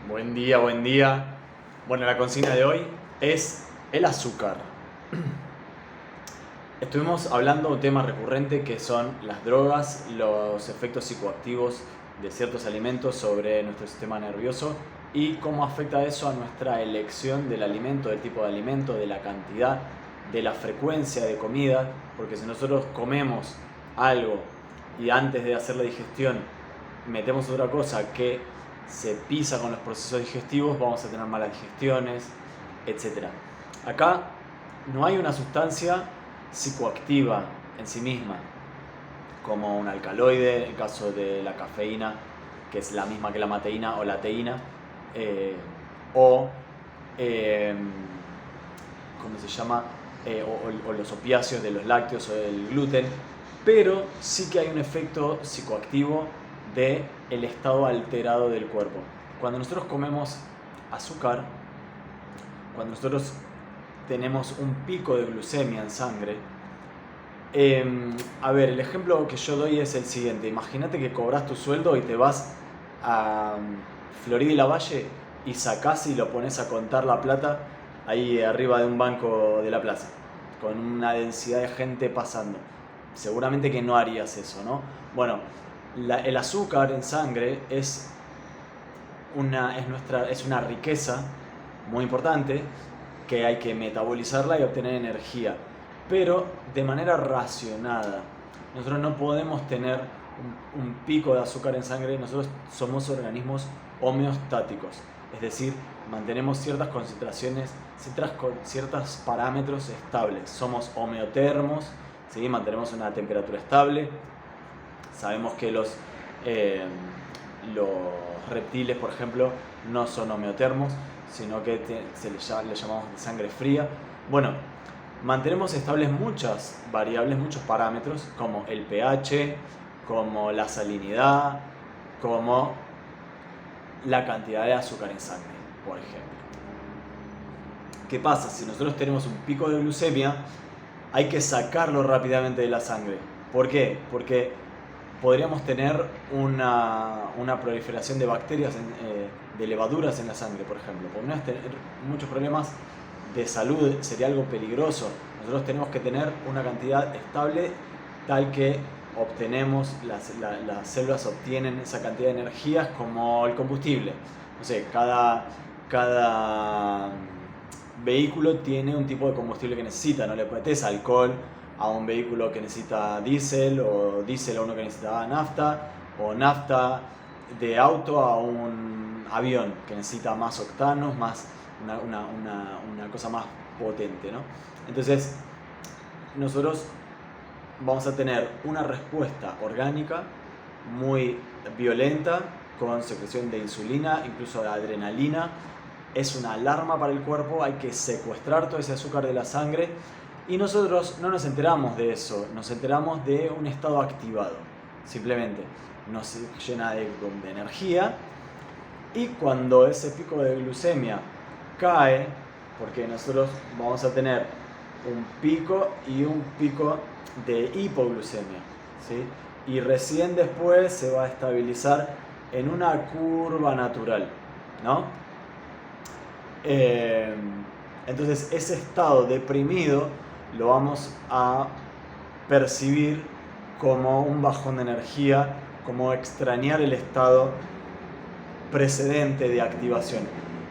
Buen día, buen día. Bueno, la consigna de hoy es el azúcar. Estuvimos hablando de un tema recurrente que son las drogas, los efectos psicoactivos de ciertos alimentos sobre nuestro sistema nervioso y cómo afecta eso a nuestra elección del alimento, del tipo de alimento, de la cantidad, de la frecuencia de comida, porque si nosotros comemos algo y antes de hacer la digestión metemos otra cosa que se pisa con los procesos digestivos, vamos a tener malas digestiones, etc. Acá no hay una sustancia psicoactiva en sí misma, como un alcaloide, en el caso de la cafeína, que es la misma que la mateína o la teína, o, eh, ¿cómo se llama? O los opiáceos de los lácteos o del gluten, pero sí que hay un efecto psicoactivo de el estado alterado del cuerpo. Cuando nosotros comemos azúcar, cuando nosotros tenemos un pico de glucemia en sangre, a ver, el ejemplo que yo doy es el siguiente. Imagínate que cobras tu sueldo y te vas a Florida y Lavalle y sacás y lo pones a contar la plata ahí arriba de un banco de la plaza, con una densidad de gente pasando. Seguramente que no harías eso, ¿no? Bueno, el azúcar en sangre es una riqueza muy importante que hay que metabolizarla y obtener energía, pero de manera racionada. Nosotros no podemos tener un pico de azúcar en sangre, nosotros somos organismos homeostáticos, es decir, mantenemos ciertas concentraciones, ciertos parámetros estables, somos homeotermos, ¿sí? Mantenemos una temperatura estable. Sabemos que los reptiles, por ejemplo, no son homeotermos, sino que le llamamos de sangre fría. Bueno, mantenemos estables muchas variables, muchos parámetros, como el pH, como la salinidad, como la cantidad de azúcar en sangre, por ejemplo. ¿Qué pasa? Si nosotros tenemos un pico de glucemia, hay que sacarlo rápidamente de la sangre. ¿Por qué? Porque podríamos tener una proliferación de bacterias, de levaduras en la sangre, por ejemplo. Podríamos tener muchos problemas de salud, sería algo peligroso. Nosotros tenemos que tener una cantidad estable tal que obtenemos, las células obtienen esa cantidad de energías como el combustible. No sé, cada vehículo tiene un tipo de combustible que necesita, no le metes alcohol a un vehículo que necesita diésel, o diésel a uno que necesita nafta, o nafta de auto a un avión que necesita más octanos, más una cosa más potente, ¿no? Entonces, nosotros vamos a tener una respuesta orgánica muy violenta, con secreción de insulina, incluso de adrenalina. Es una alarma para el cuerpo, hay que secuestrar todo ese azúcar de la sangre. Y nosotros no nos enteramos de eso, nos enteramos de un estado activado. Simplemente nos llena de energía, y cuando ese pico de glucemia cae, porque nosotros vamos a tener un pico y un pico de hipoglucemia, ¿sí? Y recién después se va a estabilizar en una curva natural, ¿no? Entonces ese estado deprimido lo vamos a percibir como un bajón de energía, como extrañar el estado precedente de activación.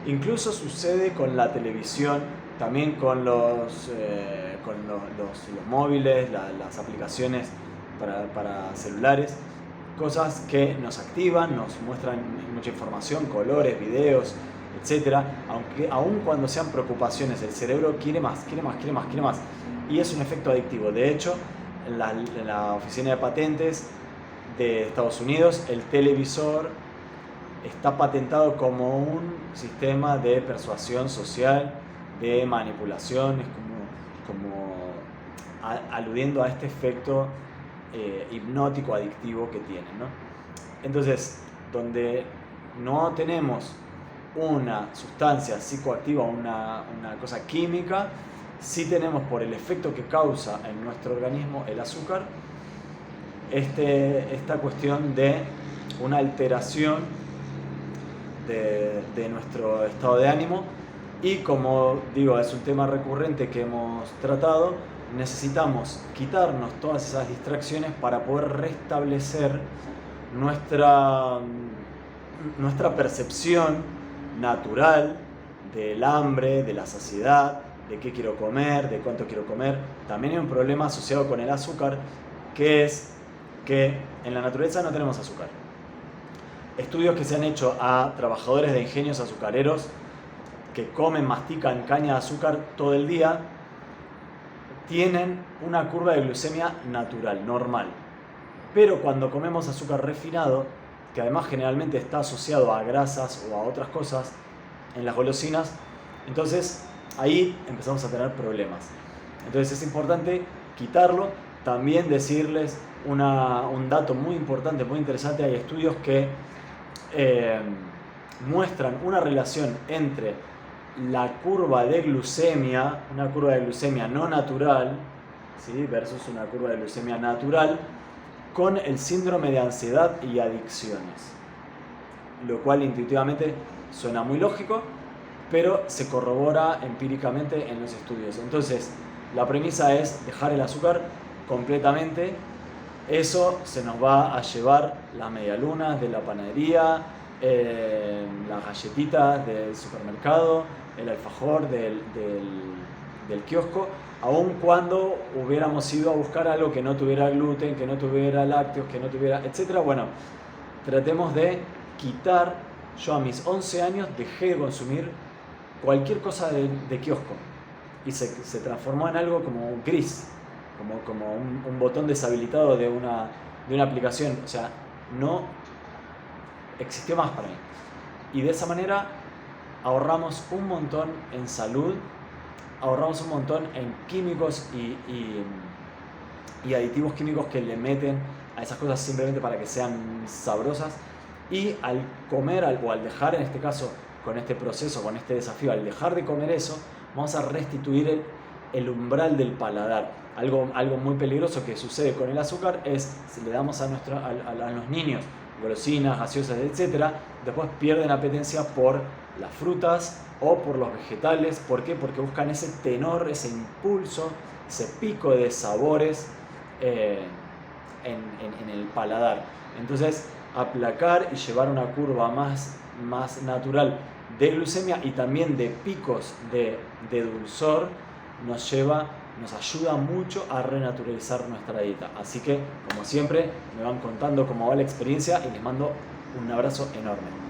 Incluso sucede con la televisión, también con los móviles, las aplicaciones para celulares, cosas que nos activan, nos muestran mucha información, colores, videos, etcétera, aunque aun cuando sean preocupaciones, el cerebro quiere más, quiere más, quiere más, quiere más, y es un efecto adictivo. De hecho, en la Oficina de Patentes de Estados Unidos, el televisor está patentado como un sistema de persuasión social, de manipulación, es como aludiendo a este efecto hipnótico adictivo que tienen, ¿no? Entonces, donde no tenemos una sustancia psicoactiva, una cosa química, sí tenemos, por el efecto que causa en nuestro organismo el azúcar, esta cuestión de una alteración de nuestro estado de ánimo. Y como digo, es un tema recurrente que hemos tratado, necesitamos quitarnos todas esas distracciones para poder restablecer nuestra percepción natural del hambre, de la saciedad, de qué quiero comer, de cuánto quiero comer. También hay un problema asociado con el azúcar, que es que en la naturaleza no tenemos azúcar. Estudios que se han hecho a trabajadores de ingenios azucareros que comen, mastican caña de azúcar todo el día, tienen una curva de glucemia natural, normal. Pero cuando comemos azúcar refinado, que además generalmente está asociado a grasas o a otras cosas en las golosinas, entonces ahí empezamos a tener problemas. Entonces es importante quitarlo. También decirles un dato muy importante, muy interesante: hay estudios que muestran una relación entre la curva de glucemia, una curva de glucemia no natural, ¿sí?, versus una curva de glucemia natural, con el síndrome de ansiedad y adicciones. Lo cual intuitivamente suena muy lógico, pero se corrobora empíricamente en los estudios. Entonces, la premisa es dejar el azúcar completamente. Eso se nos va a llevar las medialunas de la panadería, las galletitas del supermercado, el alfajor del kiosco, aun cuando hubiéramos ido a buscar algo que no tuviera gluten, que no tuviera lácteos, que no tuviera, etc. Bueno, tratemos de quitar. Yo a mis 11 años dejé de consumir cualquier cosa de kiosco y se transformó en algo como gris, como un botón deshabilitado de una aplicación. O sea, no existió más para mí. Y de esa manera ahorramos un montón en salud, ahorramos un montón en químicos y aditivos químicos que le meten a esas cosas simplemente para que sean sabrosas. Y al comer o al dejar, en este caso, con este proceso, con este desafío, al dejar de comer eso, vamos a restituir el umbral del paladar. Algo muy peligroso que sucede con el azúcar es, si le damos a los niños golosinas, gaseosas, etc., después pierden apetencia por las frutas o por los vegetales. ¿Por qué? Porque buscan ese tenor, ese impulso, ese pico de sabores en el paladar. Entonces, aplacar y llevar una curva más natural de glucemia y también de picos de dulzor nos ayuda mucho a renaturalizar nuestra dieta. Así que, como siempre, me van contando cómo va la experiencia y les mando un abrazo enorme.